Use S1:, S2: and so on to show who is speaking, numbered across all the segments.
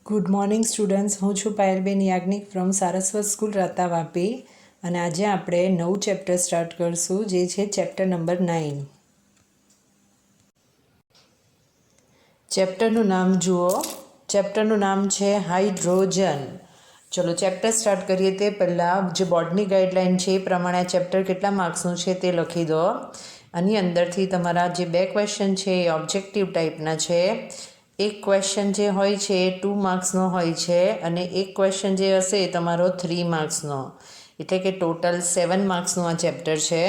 S1: Good morning students, હું છું Payalben Yagnik from Saraswat school રાતા વાપી અને આજે આપણે નવું ચેપ્ટર સ્ટાર્ટ કરશું જે છે ચેપ્ટર નંબર 9. ચેપ્ટરનું નામ જુઓ. ચેપ્ટરનું નામ છે હાઇડ્રોજન. ચલો ચેપ્ટર સ્ટાર્ટ કરીએ તે પહેલાં જે બોર્ડની ગાઈડલાઇન છે એ પ્રમાણે આ ચેપ્ટર કેટલા માર્ક્સનું છે તે લખી દો. આની અંદરથી તમારા જે 2 ક્વેશ્ચન છે એ ઓબ્જેક્ટિવ ટાઈપના છે. એક ક્વેશ્ચન જે હોય છે એ 2 માર્ક્સનો હોય છે અને એક ક્વેશ્ચન જે હશે એ તમારો 3 માર્ક્સનો, એટલે કે ટોટલ 7 માર્ક્સનું આ ચેપ્ટર છે.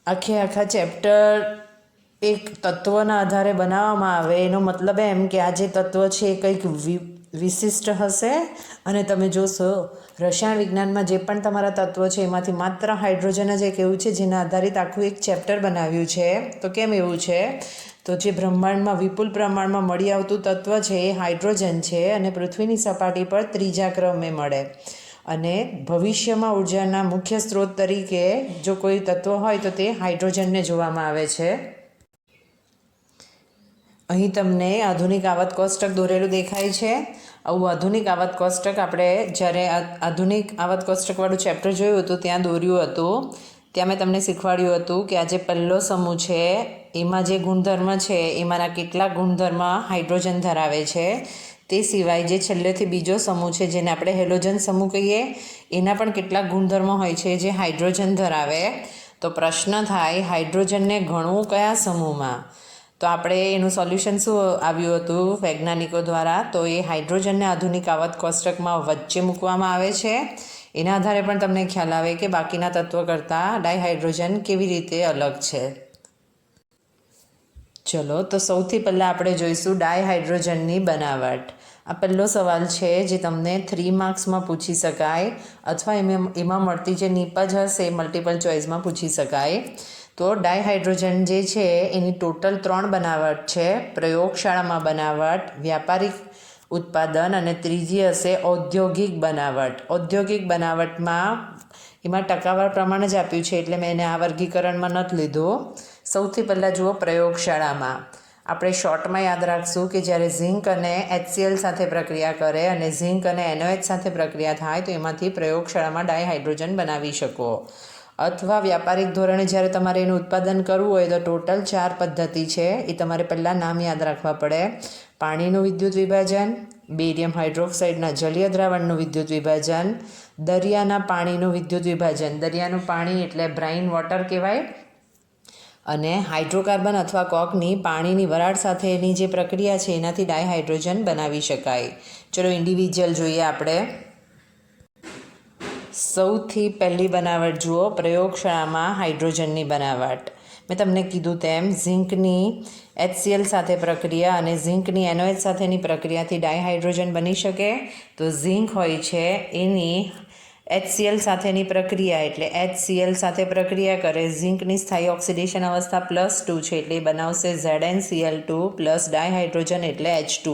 S1: આખા ચેપ્ટર એક તત્વના આધારે બનાવવામાં આવે, એનો મતલબ એમ કે આ જે તત્વ છે એ કંઈક વિશિષ્ટ હશે અને તમે જોશો રસાયણ વિજ્ઞાનમાં જે પણ તમારા તત્વો છે એમાંથી માત્ર હાઇડ્રોજન જ એક એવું છે જેના આધારિત આખું એક ચેપ્ટર બનાવ્યું છે. તો કેમ એવું છે? તો જે બ્રહ્માંડમાં વિપુલ પ્રમાણમાં મળી આવતું તત્વ છે એ હાઇડ્રોજન છે અને પૃથ્વીની સપાટી પર 3જા ક્રમે મળે અને ભવિષ્યમાં ઉર્જાના મુખ્ય સ્ત્રોત તરીકે જો કોઈ તત્વ હોય તો તે હાઇડ્રોજનને જોવામાં આવે છે. અહીં તમને આધુનિક આવત કોષ્ટક દોરેલું દેખાય છે. આવું આધુનિક આવત કોષ્ટક આપણે જ્યારે આધુનિક આવત કોષ્ટકવાળું ચેપ્ટર જોયું હતું ત્યાં દોર્યું હતું. ત્યાં મેં તમને શીખવાડ્યું હતું કે આ જે પહેલો સમૂહ છે એમાં જે ગુણધર્મ છે એમાંના કેટલાક ગુણધર્મ હાઇડ્રોજન ધરાવે છે. તે સિવાય જે છેલ્લેથી બીજો સમૂહ છે જેને આપણે હેલોજન સમૂહ કહીએ એના પણ કેટલાક ગુણધર્મો હોય છે જે હાઇડ્રોજન ધરાવે. તો પ્રશ્ન થાય હાઇડ્રોજનને ગણવું કયા સમૂહમાં? તો આપણે એનું સોલ્યુશન શું આવ્યું હતું વૈજ્ઞાનિકો દ્વારા? તો એ હાઇડ્રોજનને આધુનિક આવત કોષ્ટકમાં વચ્ચે મૂકવામાં આવે છે. એના આધારે પણ તમને ખ્યાલ આવે કે બાકીના તત્વો કરતાં ડાયહાઇડ્રોજન કેવી રીતે અલગ છે. ચલો તો સૌથી પહેલાં આપણે જોઈશું ડાયહાઇડ્રોજનની બનાવટ. આ પહેલો સવાલ છે જે તમને 3 માર્ક્સમાં પૂછી શકાય અથવા એમાં મળતી જે નીપજ હશે એ મલ્ટિપલ ચોઇસમાં પૂછી શકાય. તો ડાયહાઇડ્રોજન જે છે એની ટોટલ 3 બનાવટ છે. પ્રયોગશાળામાં બનાવટ, વ્યાપારિક ઉત્પાદન અને ત્રીજી હશે ઔદ્યોગિક બનાવટ. ઔદ્યોગિક બનાવટમાં એમાં ટકાવાર પ્રમાણ જ આપ્યું છે એટલે મેં એને આ વર્ગીકરણમાં નથી લીધું. સૌથી પહેલાં જુઓ પ્રયોગશાળામાં. આપણે શોર્ટમાં યાદ રાખશું કે જ્યારે ઝિંક અને HCl સાથે પ્રક્રિયા કરે અને ઝિંક અને NOH સાથે પ્રક્રિયા થાય તો એમાંથી પ્રયોગશાળામાં ડાયહાઇડ્રોજન બનાવી શકો. અથવા વ્યાપારિક ધોરણે જ્યારે તમારે એનું ઉત્પાદન કરવું હોય તો ટોટલ 4 પદ્ધતિ છે. એ તમારે પહેલાં નામ યાદ રાખવા પડે. પાણીનું વિદ્યુત વિભાજન, બેરિયમ હાઇડ્રોક્સાઇડના જલીય દ્રાવણનું વિદ્યુત વિભાજન, દરિયાના પાણીનું વિદ્યુત વિભાજન. દરિયાનું પાણી એટલે બ્રાઇન વોટર કહેવાય. અને હાઇડ્રોકાર્બન અથવા કોકની પાણીની વરાળ સાથેની જે પ્રક્રિયા છે એનાથી ડાયહાઇડ્રોજન બનાવી શકાય. ચલો ઇન્ડિવિજ્યુઅલ જોઈએ આપણે. સૌથી પહેલી બનાવટ જુઓ પ્રયોગશાળામાં હાઇડ્રોજનની બનાવટ. મેં તમને કીધું તેમ ઝિંકની HCl સાથે પ્રક્રિયા અને ઝિંકની NOH સાથેની પ્રક્રિયાથી ડાયહાઇડ્રોજન બની શકે. તો ઝિંક હોય છે એની HCl સાથેની પ્રક્રિયા એટલે HCl સાથે પ્રક્રિયા કરે. ઝિંકની સ્થાયી ઓક્સિડેશન અવસ્થા +2 છે એટલે એ બનાવશે ZnCl2 પ્લસ ડાયહાઇડ્રોજન એટલે H2.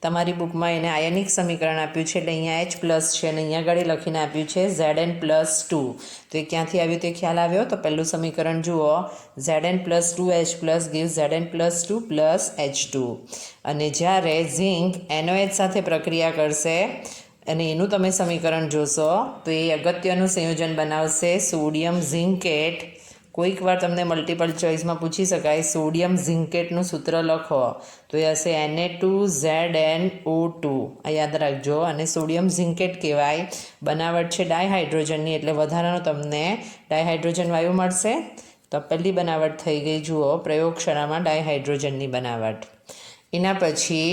S1: તમારી બુકમાં એને આયનિક સમીકરણ આપ્યું છે એટલે અહીંયા H પ્લસ છે અને અહીંયા આગળ લખીને આપ્યું છે Zn+2. તો એ ક્યાંથી આવ્યું તે ખ્યાલ આવ્યો? તો પહેલું સમીકરણ જુઓ, Zn+2H plus give Zn+2 plus H2. અને જ્યારે ઝિંક NOH સાથે પ્રક્રિયા કરશે અને એનું તમે સમીકરણ જોશો તો એ અગત્યનું સંયોજન બનાવશે સોડિયમ ઝિંકેટ. કોઈક વાર તમને મલ્ટિપલ ચોઇસમાં પૂછી શકાય સોડિયમ ઝિંકેટનું સૂત્ર લખો તો એ હશે Na2ZnO2. આ યાદ રાખજો. અને સોડિયમ ઝિંકેટ કહેવાય. બનાવટ છે ડાયહાઇડ્રોજનની એટલે વધારાનો તમને ડાયહાઇડ્રોજન વાયુ મળશે. તો પહેલી બનાવટ થઈ ગઈ જુઓ પ્રયોગશાળામાં ડાયહાઇડ્રોજનની બનાવટ. એના પછી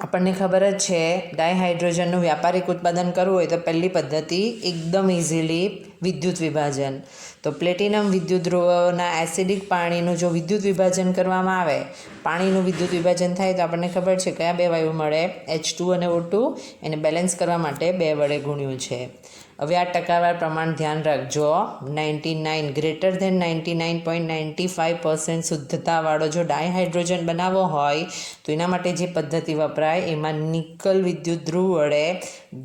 S1: આપણને ખબર જ છે ડાયહાઇડ્રોજનનું વ્યાપારિક ઉત્પાદન કરવું હોય તો પહેલી પદ્ધતિ એકદમ ઇઝીલી વિદ્યુત વિભાજન. તો પ્લેટિનમ વિદ્યુત ધ્રુવોના એસિડિક પાણીનું જો વિદ્યુત વિભાજન કરવામાં આવે, પાણીનું વિદ્યુત વિભાજન થાય તો આપણને ખબર છે કયા 2 વાયુ મળે, H2 અને O2. એને બેલેન્સ કરવા માટે 2 વડે ગુણ્યું છે. હવે આ ટકાવાર પ્રમાણ ધ્યાન રાખજો. 99 ગ્રેટર ધેન 99.95% શુદ્ધતાવાળો જો ડાયહાઇડ્રોજન બનાવવો હોય તો એના માટે જે પદ્ધતિ વપરાય એમાં નિકલ વિદ્યુત ધ્રુવ વડે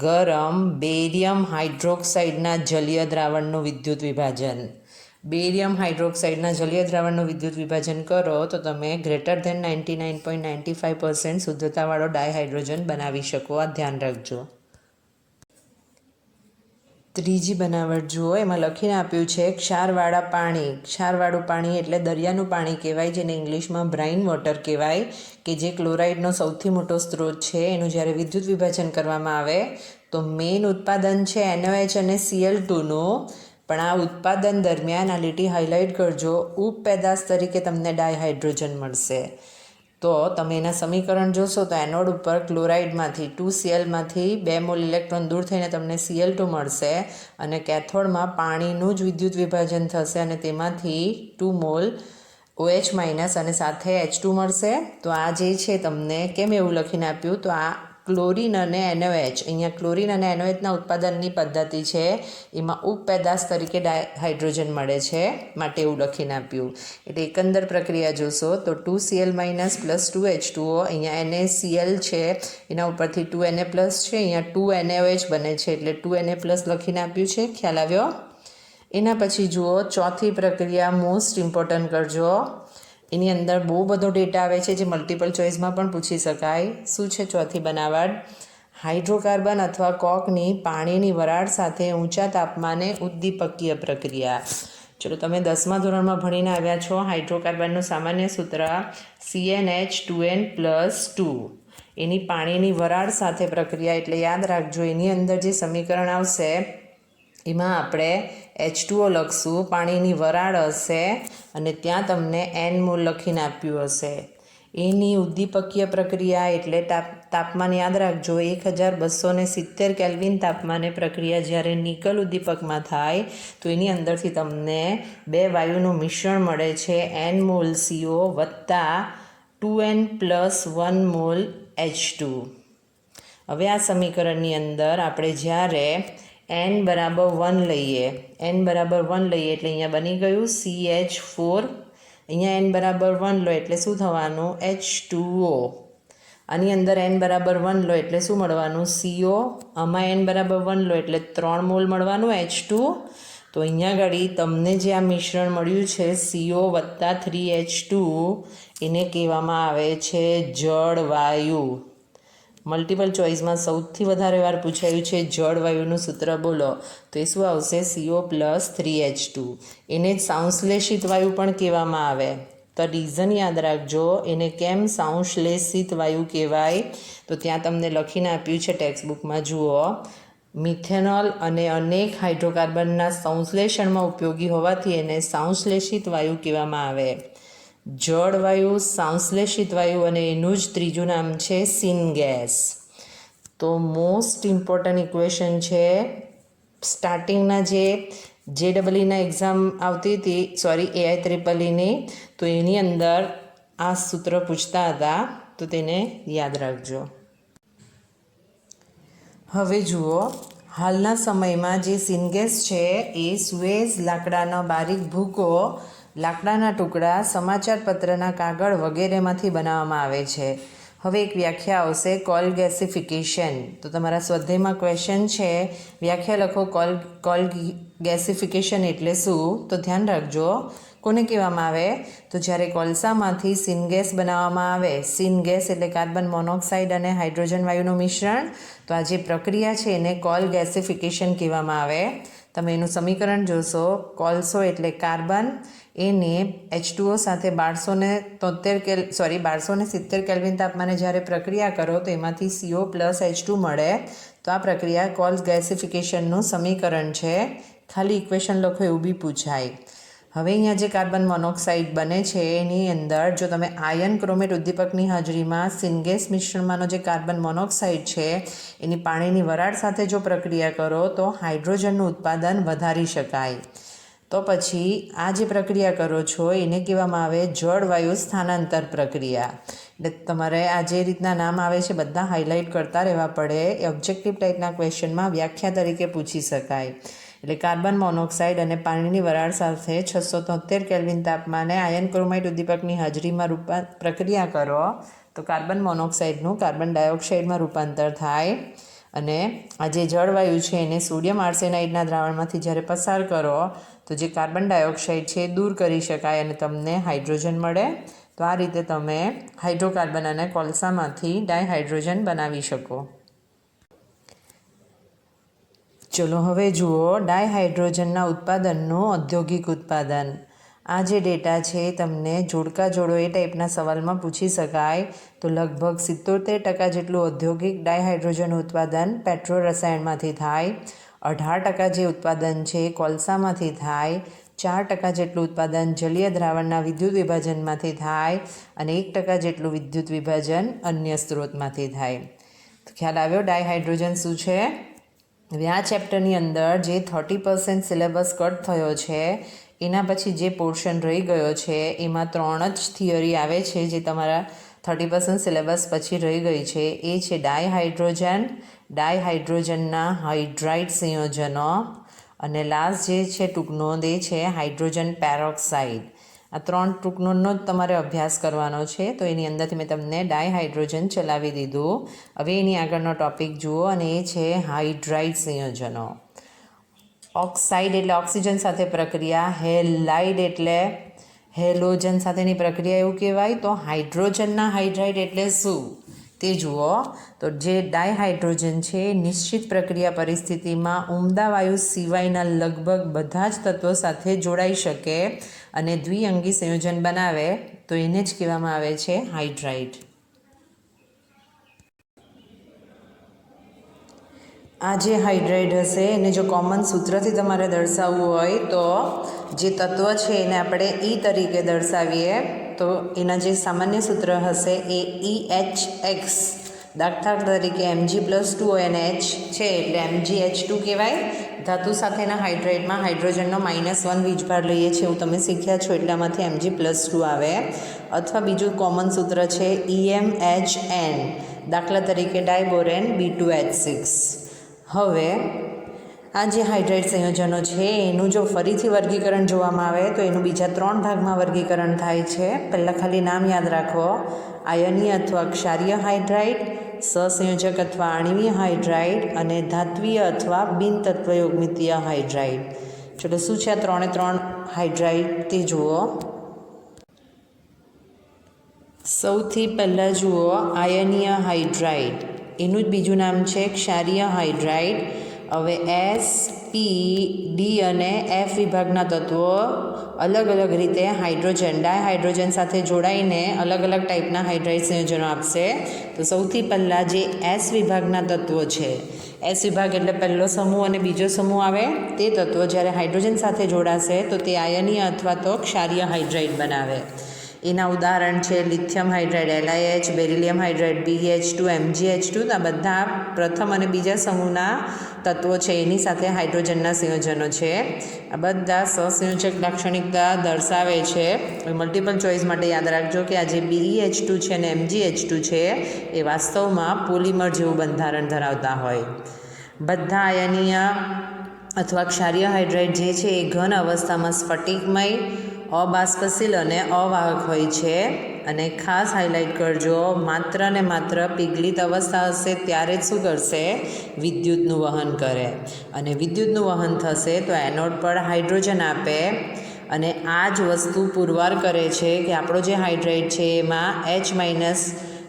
S1: ગરમ બેરિયમ હાઇડ્રોક્સાઇડના જલીય દ્રાવણનું વિદ્યુત વિભાજન. બેરિયમ હાઇડ્રોક્સાઇડના જલીય દ્રાવણનું વિદ્યુત વિભાજન કરો તો તમે ગ્રેટર ધેન 99.95% શુદ્ધતાવાળો ડાયહાઇડ્રોજન બનાવી શકો. આ ધ્યાન રાખજો. ત્રીજી બનાવટ જુઓ, એમાં લખીને આપ્યું છે ક્ષારવાળા પાણી. ક્ષારવાળું પાણી એટલે દરિયાનું પાણી કહેવાય, જેને ઇંગ્લિશમાં બ્રાઇન વોટર કહેવાય, કે જે ક્લોરાઇડનો સૌથી મોટો સ્ત્રોત છે. એનું જ્યારે વિદ્યુત વિભાજન કરવામાં આવે તો મેઇન ઉત્પાદન છે NaOH અને Cl2નું, પણ આ ઉત્પાદન દરમિયાન આ લીટી હાઇલાઇટ કરજો, ઉપપેદાશ તરીકે તમને ડાયહાઇડ્રોજન મળશે. તો તમે એના સમીકરણ જોશો તો એનોડ ઉપર ક્લોરાઇડમાંથી 2Cl માંથી 2 મોલ ઇલેક્ટ્રોન દૂર થઈને તમને Cl2 મળશે, અને કેથોડમાં પાણીનું જ વિદ્યુત વિભાજન થશે અને તેમાંથી 2 મોલ OH- અને સાથે H2 મળશે. તો આ જે છે તમને કેમ એવું લખીને આપ્યું, તો આ ક્લોરીન અને NaOH, અહીંયા ક્લોરીન અને NaOHના ઉત્પાદનની પદ્ધતિ છે, એમાં ઉપપેદાશ તરીકે હાઇડ્રોજન મળે છે, માટે એવું લખીને આપ્યું. એટલે એકંદર પ્રક્રિયા જોશો તો 2Cl- + 2H2O, અહીંયા NaCl છે એના ઉપરથી 2Na+ છે, અહીંયા 2NaOH બને છે એટલે 2Na+ લખીને આપ્યું છે. ખ્યાલ આવ્યો? એના પછી જુઓ ચોથી પ્રક્રિયા, મોસ્ટ ઇમ્પોર્ટન્ટ કરજો. એની અંદર બહુ બધો ડેટા આવે છે જે મલ્ટિપલ ચોઇસમાં પણ પૂછી શકાય. શું છે ચોથી બનાવટ? હાઇડ્રોકાર્બન અથવા કોકની પાણીની વરાળ સાથે ઊંચા તાપમાને ઉદ્દીપકીય પ્રક્રિયા. ચલો, તમે 10મા ધોરણમાં ભણીને આવ્યા છો. હાઇડ્રોકાર્બનનું સામાન્ય સૂત્ર CnH2n+2. એની પાણીની વરાળ સાથે પ્રક્રિયા એટલે યાદ રાખજો, એની અંદર જે સમીકરણ આવશે એમાં આપણે H2O લખશું, પાણીની વરાળ હશે અને ત્યાં તમને N મોલ લખીને આપ્યું હશે. એની ઉદ્દીપકીય પ્રક્રિયા એટલે તાપમાન યાદ રાખજો, 1270 કેલ્વિન તાપમાને પ્રક્રિયા જ્યારે નિકલ ઉદ્દીપકમાં થાય તો એની અંદરથી તમને 2 વાયુનું મિશ્રણ મળે છે, N મોલ CO વત્તા 2N + 1 મોલ H2. હવે આ સમીકરણની અંદર આપણે જ્યારે n બરાબર 1 લઈએ, એટલે અહીંયા બની ગયું CH4. અહીંયા n બરાબર 1 લો એટલે શું થવાનું? H2O. આની અંદર n બરાબર 1 લો એટલે શું મળવાનું? CO. આમાં n બરાબર 1 લો એટલે 3 મોલ મળવાનું H2. તો અહીંયા આગળ તમને જે આ મિશ્રણ મળ્યું છે CO વત્તા 3H2, એને કહેવામાં આવે છે જળવાયુ. મલ્ટિપલ ચોઇસમાં સૌથી વધારે વાર પૂછાયું છે જળવાયુનું સૂત્ર બોલો, તો એ શું આવશે? CO + 3H2. એને જ સંશ્લેષિત વાયુ પણ કહેવામાં આવે. તો રીઝન યાદ રાખજો, એને કેમ સંશ્લેષિત વાયુ કહેવાય, તો ત્યાં તમને લખીને આપ્યું છે ટેક્સ્ટબુકમાં, જુઓ. મિથેનોલ અને અનેક હાઇડ્રોકાર્બનના સંશ્લેષણમાં ઉપયોગી હોવાથી એને સંશ્લેષિત વાયુ કહેવામાં આવે. જળવાયુ, સંશ્લેષિત વાયુ, અને એનું જ ત્રીજું નામ છે સિનગેસ. તો મોસ્ટ ઇમ્પોર્ટન્ટ ઇક્વેશન છે. સ્ટાર્ટિંગના જે JEEના એક્ઝામ આવતી હતી, AI-EEEની, તો એની અંદર આ સૂત્ર પૂછતા હતા, તો તેને યાદ રાખજો. હવે જુઓ, હાલના સમયમાં જે સિનગેસ છે એ સુએઝ લાકડાનો બારીક ભૂકો, લાકડાના ટુકડા, સમાચાર પત્રના કાગળ વગેરેમાંથી બનાવવામાં આવે છે. હવે એક વ્યાખ્યા આવશે, કોલ ગેસિફિકેશન. તો તમારા સ્વાધ્યાયમાં ક્વેશ્ચન છે, વ્યાખ્યા લખો, કોલ ગેસિફિકેશન એટલે શું? તો ધ્યાન રાખજો, કોને કહેવામાં આવે? તો જ્યારે કોલસામાંથી સિનગેસ બનાવવામાં આવે, સિનગેસ એટલે કાર્બન મોનોક્સાઇડ અને હાઇડ્રોજન વાયુનું મિશ્રણ, તો આ જે પ્રક્રિયા છે એને કોલ ગેસિફિકેશન કહેવામાં આવે. તમે એનું સમીકરણ જોશો, કોલસો એટલે કાર્બન, એને H2O સાથે 1270 કેલ્વિન તાપમાને જ્યારે પ્રક્રિયા કરો તો એમાંથી CO + H2 મળે. તો આ પ્રક્રિયા કોલ ગેસિફિકેશનનું સમીકરણ છે. ખાલી ઇક્વેશન લખો એવું બી પૂછાય. હવે અહીંયા જે કાર્બન મોનોક્સાઇડ બને છે એની અંદર જો તમે આયન ક્રોમેટ ઉદ્દીપકની હાજરીમાં સિનગેસ મિશ્રણમાંનો જે કાર્બન મોનોક્સાઇડ છે એની પાણીની વરાળ સાથે જો પ્રક્રિયા કરો તો હાઇડ્રોજનનું ઉત્પાદન વધારી શકાય. તો પછી આ જે પ્રક્રિયા કરો છો એને કહેવામાં આવે જળવાયુ સ્થાનાંતર પ્રક્રિયા. એટલે તમારે આ જે રીતના નામ આવે છે બધા હાઇલાઇટ કરતા રહેવા પડે. એ ઓબ્જેક્ટિવ ટાઈપના ક્વેશ્ચનમાં વ્યાખ્યા તરીકે પૂછી શકાય. એટલે કાર્બન મોનોક્સાઇડ અને પાણીની વરાળ સાથે 673 કેલ્વિન તાપમાને આયન ક્રોમાઇટ ઉદ્દીપકની હાજરીમાં પ્રક્રિયા કરો તો કાર્બન મોનોક્સાઇડનું કાર્બન ડાયોક્સાઇડમાં રૂપાંતર થાય. અને આ જે જળવાયુ છે એને સોડિયમ આર્સેનાઇડના દ્રાવણમાંથી જ્યારે પસાર કરો તો જે કાર્બન ડાયોક્સાઇડ છે એ દૂર કરી શકાય અને તમને હાઇડ્રોજન મળે. તો આ રીતે તમે હાઇડ્રોકાર્બન અને કોલસામાંથી ડાયહાઇડ્રોજન બનાવી શકો. ચલો હવે જુઓ ડાયહાઇડ્રોજનના ઉત્પાદનનું ઔદ્યોગિક ઉત્પાદન. આ જે ડેટા છે તમને જોડકા જોડો એ ટાઈપના સવાલમાં પૂછી શકાય. તો લગભગ 77% જેટલું ઔદ્યોગિક ડાયહાઇડ્રોજન ઉત્પાદન પેટ્રો રસાયણમાંથી થાય, 18% જે ઉત્પાદન છે કોલસામાંથી થાય, 4% જેટલું ઉત્પાદન જલીય દ્રાવણના વિદ્યુત વિભાજનમાંથી થાય અને 1% જેટલું વિદ્યુત વિભાજન અન્ય સ્ત્રોતમાંથી થાય. તો ખ્યાલ આવ્યો ડાયહાઇડ્રોજન શું છે? હવે આ ચેપ્ટરની અંદર જે 30% સિલેબસ કટ થયો છે એના પછી જે પોર્શન રહી ગયો છે એમાં 3 જ થિયરી આવે છે જે તમારા 30% સિલેબસ પછી રહી ગઈ છે. એ છે ડાયહાઇડ્રોજન, ડાયહાઇડ્રોજનના હાઇડ્રાઇડ સંયોજનો અને લાસ્ટ જે છે ટૂંકનો એ છે હાઇડ્રોજન પેરોક્સાઇડ. આ 3 ટૂંકનોનો જ તમારે અભ્યાસ કરવાનો છે. તો એની અંદરથી મેં તમને ડાયહાઇડ્રોજન ચલાવી દીધું. હવે એની આગળનો ટોપિક જુઓ અને એ છે હાઇડ્રાઇડ સંયોજનો. ઓક્સાઇડ એટલે ઓક્સિજન સાથે પ્રક્રિયા, હેલાઇડ એટલે હેલોજન સાથેની પ્રક્રિયા એવું કહેવાય. તો હાઇડ્રોજનના હાઇડ્રાઇડ એટલે શું તે જુઓ. તો જે ડાયહાઇડ્રોજન છે નિશ્ચિત પ્રક્રિયા પરિસ્થિતિમાં ઉમદા વાયુ સિવાયના લગભગ બધા જ તત્વો સાથે જોડાઈ શકે અને દ્વિઅંગી સંયોજન બનાવે તો એને જ કહેવામાં આવે છે હાઇડ્રાઇડ. આ જે હાઇડ્રાઇડ હશે એને જો કોમન સૂત્રથી તમારે દર્શાવવું હોય તો જે તત્વ છે એને આપણે ઈ તરીકે દર્શાવીએ તો એના જે સામાન્ય સૂત્ર હશે એ EHX. દાખલા તરીકે Mg+2ONH છે એટલે MgH2 કહેવાય. ધાતુ સાથેના હાઇડ્રાઇડમાં હાઇડ્રોજનનો -1 વીજભાર લઈએ છીએ એવું તમે શીખ્યા છો એટલે આમાંથી Mg+2 આવે. અથવા બીજું કોમન સૂત્ર છે EMHN. દાખલા તરીકે ડાયબોરેન B2H6. હવે આ જે હાઇડ્રાઇડ સંયોજનો છે એનું જો ફરીથી વર્ગીકરણ જોવામાં આવે તો એનું બીજા 3 ભાગમાં વર્ગીકરણ થાય છે. પહેલાં ખાલી નામ યાદ રાખો. આયનીય અથવા ક્ષારીય હાઇડ્રાઇડ, સહસંયોજક અથવા આણ્વીય હાઇડ્રાઇડ અને ધાત્વીય અથવા બિનતત્વયોગમિતીય હાઇડ્રાઇડ. ચલો શું છે આ 3 હાઇડ્રાઇડ તે જુઓ. સૌથી પહેલાં જુઓ આયનીય હાઇડ્રાઇડ. એનું જ બીજું નામ છે ક્ષારીય હાઇડ્રાઇડ. હવે S, P, D અને F વિભાગના તત્વો અલગ અલગ રીતે હાઇડ્રોજન ડાયહાઇડ્રોજન સાથે જોડાઈને અલગ અલગ ટાઈપના હાઇડ્રાઇડ સંયોજનો આપશે. તો સૌથી પહેલાં જે S વિભાગના તત્વો છે, S વિભાગ એટલે પહેલો સમૂહ અને બીજો સમૂહ આવે તે તત્વો જ્યારે હાઇડ્રોજન સાથે જોડાશે તો તે આયનીય અથવા તો ક્ષારીય હાઇડ્રાઇડ બનાવે. એના ઉદાહરણ છે lithium hydride LiH, beryllium hydride BH2, MgH2. આ બધા પ્રથમ અને બીજા સમૂહના તત્વો છે એની સાથે હાઇડ્રોજનના સંયોજનો છે. આ બધા સહસંયોજક લાક્ષણિકતા દર્શાવે છે. મલ્ટિપલ ચોઇસ માટે યાદ રાખજો કે આ જે BeH2 છે અને MgH2 છે એ વાસ્તવમાં પોલિમર જેવું બંધારણ ધરાવતા હોય. બધા આયનીય અથવા ક્ષારીય હાઇડ્રાઇડ જે છે એ ઘન અવસ્થામાં સ્ફટિકમય, અબાષ્પશીલ અને અવાહક હોય છે. અને ખાસ હાઇલાઇટ કરજો માત્ર ને માત્ર પીગલિત અવસ્થા હશે ત્યારે જ શું કરશે? વિદ્યુતનું વહન કરે. અને વિદ્યુતનું વહન થશે તો એનોડ પર હાઇડ્રોજન આપે અને આ જ વસ્તુ પુરવાર કરે છે કે આપણો જે હાઇડ્રાઇડ છે એમાં H-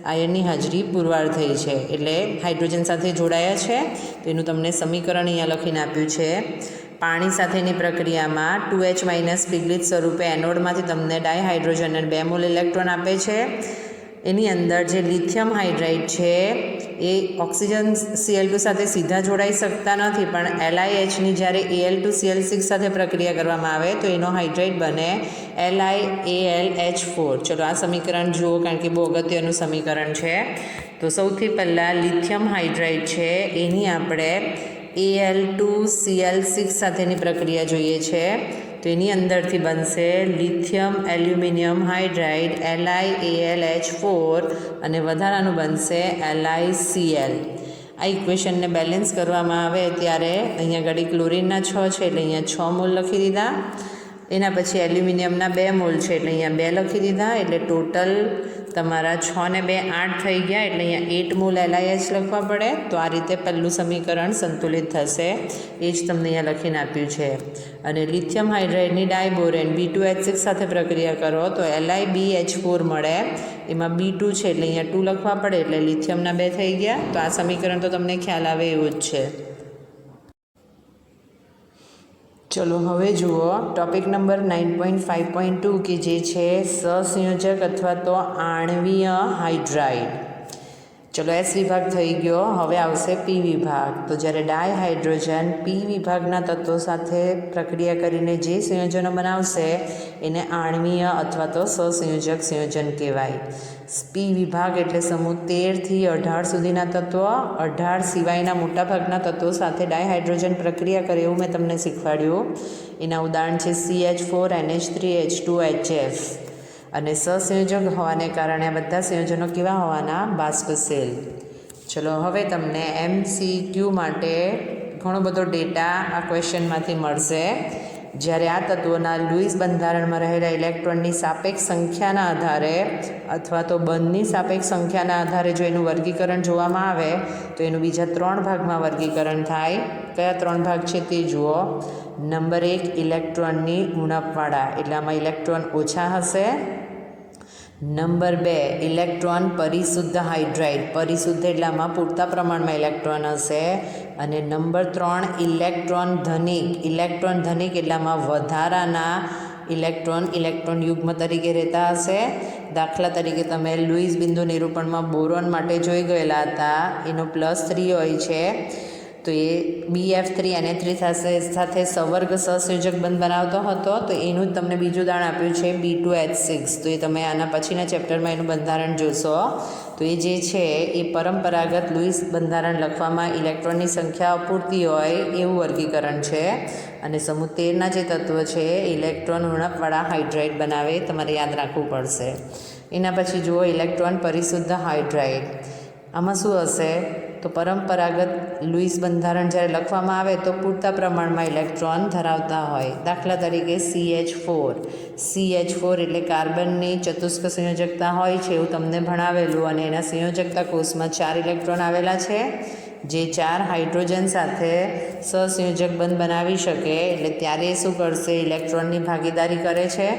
S1: આયનની હાજરી પુરવાર થઈ છે એટલે હાઇડ્રોજન સાથે જોડાયા છે. તો એનું તમને સમીકરણ અહીંયા લખીને આપ્યું છે. પાણી સાથેની પ્રક્રિયામાં 2H- પીગલિત સ્વરૂપે એનોડમાંથી તમને ડાયહાઇડ્રોજન અને 2 મોલ ઇલેક્ટ્રોન આપે છે. એની અંદર જે લિથિયમ હાઇડ્રાઇડ છે એ ઓક્સિજન Cl2 સાથે સીધા જોડાઈ શકતા નથી પણ LiHની જ્યારે Al2Cl6 સાથે પ્રક્રિયા કરવામાં આવે તો એનો હાઇડ્રાઇડ બને LiAlH4. ચલો આ સમીકરણ જુઓ કારણ કે બહુ અગત્યનું સમીકરણ છે. તો સૌથી પહેલાં લિથિયમ હાઇડ્રાઇડ છે એની આપણે Al2Cl6 સાથેની પ્રક્રિયા જોઈએ છે. તો એની અંદરથી બનશે લિથિયમ એલ્યુમિનિયમ હાઇડ્રાઇડ LiAlH4 અને વધારાનું બનશે LiCl. આ ઇક્વેશનને બેલેન્સ કરવામાં આવે ત્યારે અહીંયા ઘડી ક્લોરિનના 6 છે એટલે અહીંયા 6 મોલ લખી દીધા. એના પછી એલ્યુમિનિયમના 2 મોલ છે એટલે અહીંયા 2 લખી દીધા, એટલે ટોટલ તમારા 6 ને 2 8 થઈ ગયા, એટલે અહીંયા 8 મોલ LiH લખવા પડે. તો આ રીતે પહેલું સમીકરણ સંતુલિત થશે, એ જ તમને અહીંયા લખીને આપ્યું છે. અને લિથિયમ હાઇડ્રાઇડની ડાયબોરેન B2H6 સાથે પ્રક્રિયા કરો તો LiBH4 મળે, એમાં B2 છે એટલે અહીંયા 2 લખવા પડે, એટલે લિથિયમના 2 થઈ ગયા. તો આ સમીકરણ તો તમને ખ્યાલ આવે એવું જ છે. ચલો હવે જુઓ ટોપિક નંબર 9.5.2 કે જે છે સહસંયોજક અથવા તો આણ્વીય હાઇડ્રાઇડ. ચલો એસ વિભાગ થઈ ગયો, હવે આવશે પી વિભાગ. તો જ્યારે ડાયહાઇડ્રોજન પી વિભાગના તત્વો સાથે પ્રક્રિયા કરીને જે સંયોજનો બનાવશે એને આણ્વીય અથવા તો સહસંયોજક સંયોજન કહેવાય. પી વિભાગ એટલે સમૂહ 13 થી 18 સુધીના તત્વો. 18 સિવાયના મોટાભાગના તત્વો સાથે ડાયહાઇડ્રોજન પ્રક્રિયા કરે એવું મેં તમને શીખવાડ્યું. એના ઉદાહરણ છે CH4, NH3, H2HF. અને સહસંયોજક હોવાને કારણે આ બધા સંયોજનો કેવા હોવાના? બાષ્પશીલ. ચલો હવે તમને MCQ માટે ઘણો બધો ડેટા આ ક્વેશ્ચનમાંથી મળશે. જ્યારે આ તત્વોના લુઈસ બંધારણમાં રહેલા ઇલેક્ટ્રોનની સાપેક્ષ સંખ્યાના આધારે અથવા તો બંધની સાપેક્ષ સંખ્યાના આધારે જો એનું વર્ગીકરણ જોવામાં આવે તો એનું બીજા 3 ભાગમાં વર્ગીકરણ થાય. કયા 3 ભાગ છે તે જુઓ. નંબર 1 ઇલેક્ટ્રોનની ઉણપવાળા, એટલે આમાં ઇલેક્ટ્રોન ઓછા હશે. નંબર 2 ઇલેક્ટ્રોન પરિશુદ્ધ હાઇડ્રાઇડ, પરિશુદ્ધ એટલે આમાં પૂરતા પ્રમાણમાં ઇલેક્ટ્રોન હશે. અને નંબર 3 ઇલેક્ટ્રોન ધનિક, ઇલેક્ટ્રોન ધનિક એટલે આમાં વધારાના ઇલેક્ટ્રોન યુગ્મ તરીકે રહેતા હશે. દાખલા તરીકે તમે લુઈસ બિંદુ નિરૂપણમાં બોરોન માટે જોઈ ગયેલા હતા, એનો +3 હોય છે તો એ BF3 સાથે સવર્ગ સહસંયોજક બંધ બનાવતો હતો. તો એનું જ તમને બીજું ઉદાહરણ આપ્યું છે B2H6. તો એ તમે આના પછીના ચેપ્ટરમાં એનું બંધારણ જોશો. તો એ જે છે એ પરંપરાગત લુઈસ બંધારણ લખવામાં ઇલેક્ટ્રોનની સંખ્યા અપૂરતી હોય એવું વર્ગીકરણ છે. અને સમૂહ 13ના જે તત્વો છે ઇલેક્ટ્રોન ઉણપવાળા હાઇડ્રાઇડ બનાવે, તમારે યાદ રાખવું પડશે. એના પછી જુઓ ઇલેક્ટ્રોન પરિશુદ્ધ હાઇડ્રાઇડ. આમાં શું હશે? તો પરંપરાગત લુઈસ બંધારણ જ્યારે લખવામાં આવે તો પૂરતા પ્રમાણમાં ઇલેક્ટ્રોન ધરાવતા હોય. દાખલા તરીકે CH4 એટલે કાર્બનની ચતુષ્ક સંયોજકતા હોય છે એવું તમને ભણાવેલું. અને એના સંયોજકતા કોષમાં 4 ઇલેક્ટ્રોન આવેલા છે જે 4 હાઇડ્રોજન સાથે સહસંયોજક બંધ બનાવી શકે. એટલે ત્યારે શું કરશે? ઇલેક્ટ્રોનની ભાગીદારી કરે છે.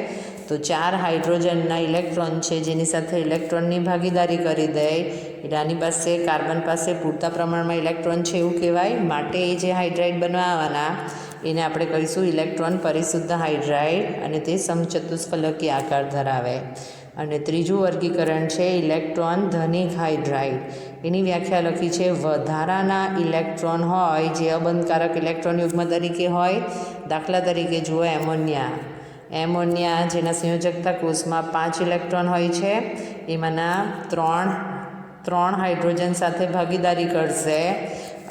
S1: તો 4 હાઇડ્રોજનના ઇલેક્ટ્રોન છે જેની સાથે ઇલેક્ટ્રોનની ભાગીદારી કરી દે, એટલે આની પાસે કાર્બન પાસે પૂરતા પ્રમાણમાં ઇલેક્ટ્રોન છે એવું કહેવાય. માટે એ જે હાઇડ્રાઇડ બનાવવાના એને આપણે કહીશું ઇલેક્ટ્રોન પરિશુદ્ધ હાઇડ્રાઇડ, અને તે સમચતુષ્ફલકી આકાર ધરાવે. અને ત્રીજું વર્ગીકરણ છે ઇલેક્ટ્રોન ધનિક હાઇડ્રાઇડ. એની વ્યાખ્યા લખી છે વધારાના ઇલેક્ટ્રોન હોય જે અબંધકારક ઇલેક્ટ્રોન યુગ્મ તરીકે હોય. દાખલા તરીકે જુઓ એમોનિયા જેના સંયોજકતા કોષમાં 5 ઇલેક્ટ્રોન હોય છે, એમાંના 3 હાઇડ્રોજન સાથે ભાગીદારી કરશે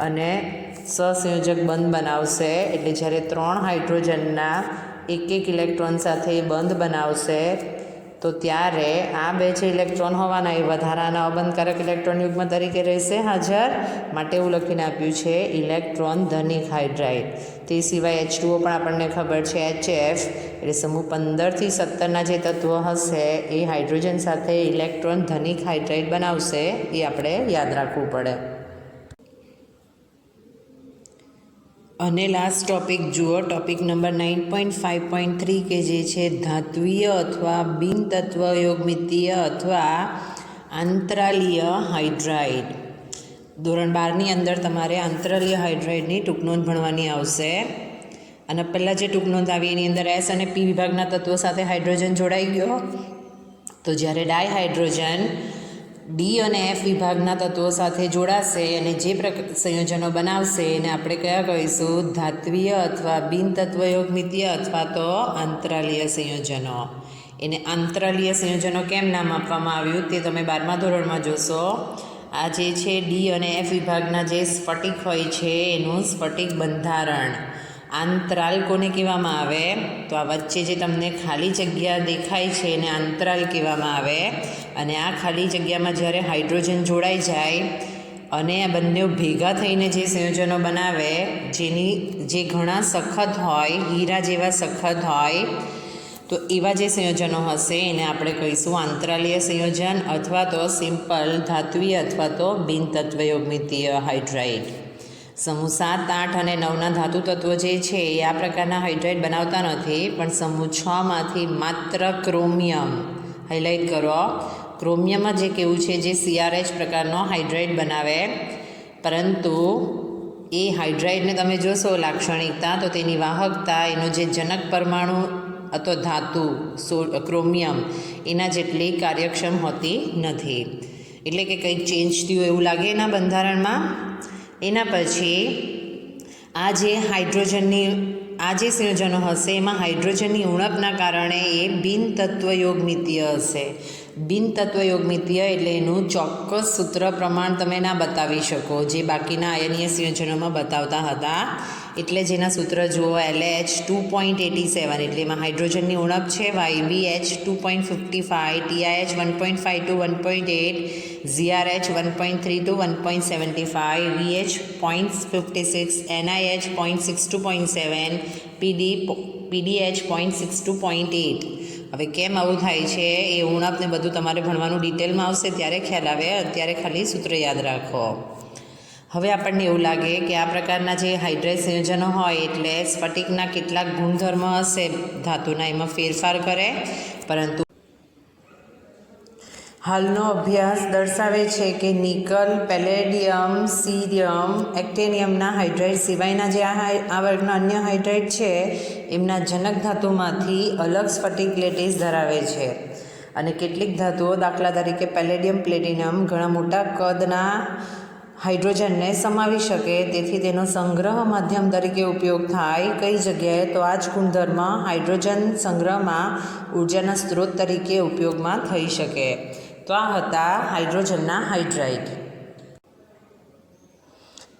S1: અને સહસંયોજક બંધ બનાવશે. એટલે જ્યારે 3 હાઇડ્રોજનના 1 ઇલેક્ટ્રોન સાથે બંધ બનાવશે તો ત્યારે આ 2 જે ઇલેક્ટ્રોન હોવાના એ વધારાના અબંધકારક ઇલેક્ટ્રોન યુગ્મ તરીકે રહેશે હાજર. માટે એવું લખીને આપ્યું છે ઇલેક્ટ્રોન ધનિક હાઇડ્રાઇડ. તે સિવાય H2O પણ આપણને ખબર છે HF, એટલે સમૂહ 15 થી 17ના જે તત્વો હશે એ હાઇડ્રોજન સાથે ઇલેક્ટ્રોન ધનિક હાઇડ્રાઇડ બનાવશે. એ આપણે યાદ રાખવું પડે. અને લાસ્ટ ટોપિક જુઓ, ટોપિક નંબર 9.5.3 કે જે છે ધાત્વીય અથવા બિનતત્વયોગમિતીય અથવા આંતરાલીય હાઇડ્રાઇડ. ધોરણ 12ની અંદર તમારે આંતરાલીય હાઇડ્રાઇડની ટૂંકનોંધ ભણવાની આવશે. અને પહેલાં જે ટૂંકનોંધ આવી એની અંદર S અને P વિભાગના તત્વો સાથે હાઇડ્રોજન જોડાઈ ગયો. તો જ્યારે ડાયહાઇડ્રોજન D અને F વિભાગના તત્વો સાથે જોડાશે અને જે સંયોજનો બનાવશે એને આપણે કયા કહીશું? ધાત્વીય અથવા બિનતત્વયોગમિતીય અથવા તો આંતરાલીય સંયોજનો. એને આંતરાલીય સંયોજનો કેમ નામ આપવામાં આવ્યું તે તમે 12મા ધોરણમાં જોશો. આ જે છે D અને F વિભાગના જે સ્ફટિક હોય છે એનું સ્ફટિક બંધારણ આંતરાલ કોને કહેવામાં આવે? તો આ વચ્ચે જે તમને ખાલી જગ્યા દેખાય છે એને આંતરાલ કહેવામાં આવે. અને આ ખાલી જગ્યામાં જ્યારે હાઇડ્રોજન જોડાઈ જાય અને આ બંને ભેગા થઈને જે સંયોજનો બનાવે જે ઘણા સખત હોય, હીરા જેવા સખત હોય, તો એવા જે સંયોજનો હશે એને આપણે કહીશું આંતરાલીય સંયોજન અથવા તો સિમ્પલ ધાત્વીય અથવા તો બિનતત્વયોગમિતીય હાઇડ્રાઇડ. સમૂહ 7, 8 અને 9ના ધાતુ તત્વો જે છે એ આ પ્રકારના હાઇડ્રાઇડ બનાવતા નથી, પણ સમૂહ 6માંથી માત્ર ક્રોમિયમ, હાઇલાઇટ કરો, ક્રોમિયમ જ એક એવું છે જે CrH પ્રકારનો હાઇડ્રાઇડ બનાવે. પરંતુ એ હાઇડ્રાઇડને તમે જોશો લાક્ષણિકતા, તો તેની વાહકતા એનો જે જનક પરમાણુ અથવા ધાતુ ક્રોમિયમ એના જેટલી કાર્યક્ષમ હોતી નથી. એટલે કે કંઈક ચેન્જ થયું એવું લાગે એના બંધારણમાં. એના પછી આ જે સંયોજનો હશે એમાં હાઇડ્રોજનની ઉણપના કારણે એ બિનતત્વયોગમિતીય હશે. બિનતત્વયોગમિતીય એટલે એનું ચોક્કસ સૂત્ર પ્રમાણ તમે ના બતાવી શકો, જે બાકીના આયનીય સંયોજનોમાં બતાવતા હતા. એટલે જેના સૂત્ર જુઓ, LH 2.87 એટલે એમાં હાઇડ્રોજનની ઉણપ છે, YBH 2.55, TIH 1.52, 1.8, ZRH 1.32, 1.75, VH 0.56, NIH 0.62.7, PDH 0.62.8. હવે કેમ આવું થાય છે એ ઉણપ ને બધું તમારે ભણવાનું ડિટેલમાં આવશે ત્યારે ખ્યાલ આવે. અત્યારે ખાલી સૂત્ર યાદ રાખો. હવે આપણને એવું લાગે કે આ પ્રકારના જે હાઇડ્રાઇડ સંયોજનો હોય એટલે સ્ફટિકના કેટલાક ગુણધર્મ હશે ધાતુના, એમાં ફેરફાર કરે. પરંતુ હાલનો અભ્યાસ દર્શાવે છે કે નિકલ, પેલેડિયમ, સીરિયમ, એક્ટેનિયમના હાઇડ્રાઇડ સિવાયના જે આ વર્ગના અન્ય હાઇડ્રાઇડ છે એમના જનક ધાતુમાંથી અલગ સ્ફટિક લેટિસ ધરાવે છે. અને કેટલીક ધાતુઓ, દાખલા તરીકે પેલેડિયમ, પ્લેટિનમ, ઘણા મોટા કદના હાઇડ્રોજનને સમાવી શકે, તેથી તેનો સંગ્રહ માધ્યમ તરીકે ઉપયોગ થાય. કઈ જગ્યાએ? તો આ જ ગુણધર્મ હાઇડ્રોજન સંગ્રહમાં ઉર્જાના સ્ત્રોત તરીકે ઉપયોગમાં થઈ શકે. તો આ હતા હાઇડ્રોજનના હાઇડ્રાઇડ.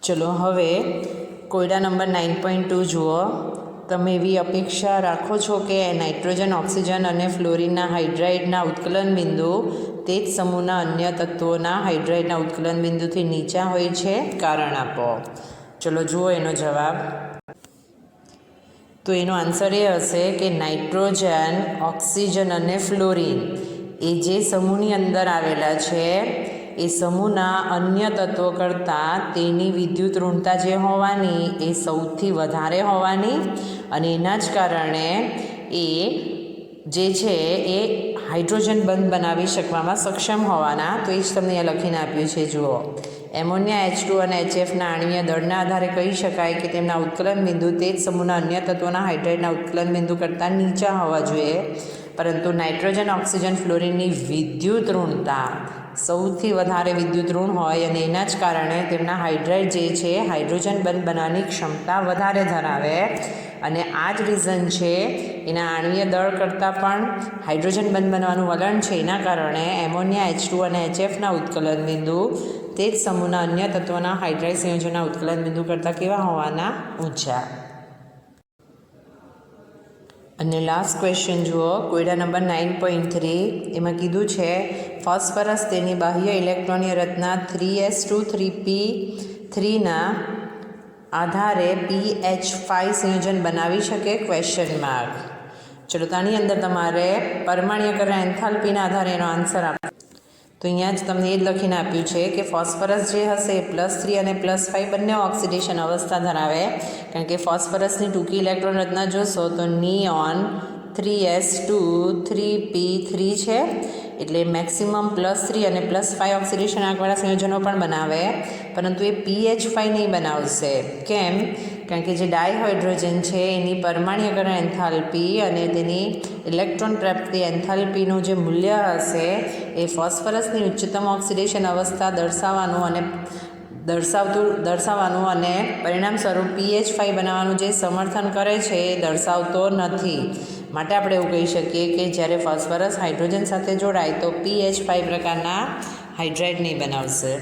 S1: ચલો હવે કોયડા નંબર 9.2 જુઓ. તમે એવી અપેક્ષા રાખો છો કે નાઇટ્રોજન, ઓક્સિજન અને ફ્લોરિનના હાઇડ્રાઇડના ઉત્કલન બિંદુ તે જ સમૂહના અન્ય તત્વોના હાઇડ્રાઇડના ઉત્કલન બિંદુથી નીચા હોય છે. કારણ આપો. ચલો જુઓ એનો જવાબ. તો એનો આન્સર એ હશે કે નાઇટ્રોજન, ઓક્સિજન અને ફ્લોરિન એ જે સમૂહની અંદર આવેલા છે એ સમૂહના અન્ય તત્વો કરતાં તેની વિદ્યુત ઋણતા જે હોવાની એ સૌથી વધારે હોવાની, અને એના જ કારણે એ જે છે એ હાઇડ્રોજન બંધ બનાવી શકવામાં સક્ષમ હોવાના. તો એ જ તમને અહીંયા લખીને આપ્યું છે. જુઓ, એમોનિયા, H2 અને HFના આણ્વીય દળના આધારે કહી શકાય કે તેમના ઉત્કલન બિંદુ તે જ સમૂહના અન્ય તત્વોના હાઇડ્રાઇડના ઉત્કલન બિંદુ કરતાં નીચા હોવા જોઈએ. પરંતુ નાઇટ્રોજન, ઓક્સિજન, ફ્લોરિનની વિદ્યુત ઋણતા સૌથી વધારે વિદ્યુત ઋણ હોય, અને એના જ કારણે તેમના હાઇડ્રાઇડ જે છે હાઇડ્રોજન બંધ બનાવવાની ક્ષમતા વધારે ધરાવે. અને આ જ રીઝન છે એના આણ્વીય દળ કરતાં પણ હાઇડ્રોજન બંધ બનવાનું વલણ છે. એના કારણે એમોનિયા, H2 અને HFના ઉત્કલન બિંદુ તે જ સમૂહના અન્ય તત્વોના હાઇડ્રાઇડ સંયોજનના ઉત્કલન બિંદુ કરતાં કેવા હોવાના? ઊંચા. અને લાસ્ટ ક્વેશ્ચન જુઓ, કોયડા નંબર 9.3. એમાં કીધું છે ફોસ્ફરસ તેની બાહ્ય ઇલેક્ટ્રોનીય રચના 3s2 3p3ના આધારે pH5 સંયોજન બનાવી શકે? Question mark. ચલો, તાની અંદર તમારે પરમાણ્યકરણ એન્થાલ્પીના આધારે એનો આન્સર આપો. તો અહીંયા જ તમને એ જ લખીને આપ્યું છે કે ફોસ્ફરસ જે હશે એ +3 અને +5 બંને ઓક્સિડેશન અવસ્થા ધરાવે. કારણ કે ફોસ્ફરસની ટૂંકી ઇલેક્ટ્રોન રચના જોશો તો નિયોન 3s2 3p3 છે, એટલે મેક્સિમમ +3 અને +5 ઓક્સિડેશન આંકવાળા સંયોજનો પણ બનાવે, પરંતુ એ pH5 નહીં બનાવશે. કેમ? કારણ કે જે ડાયહાઇડ્રોજન છે એની પરમાણ્યકરણ એન્થાલ્પી અને તેની ઇલેક્ટ્રોન પ્રાપ્તિ એન્થાલ્પીનું જે મૂલ્ય હશે એ ફોસ્ફરસની ઉચ્ચતમ ઓક્સિડેશન અવસ્થા દર્શાવવાનું અને પરિણામ સ્વરૂપ pH5 બનાવવાનું જે સમર્થન કરે છે એ દર્શાવતો નથી. માટે આપણે એવું કહી શકીએ કે જ્યારે ફોસ્ફરસ હાઇડ્રોજન સાથે જોડાય તો pH5 પ્રકારના હાઇડ્રાઇડ નહીં બનાવશે.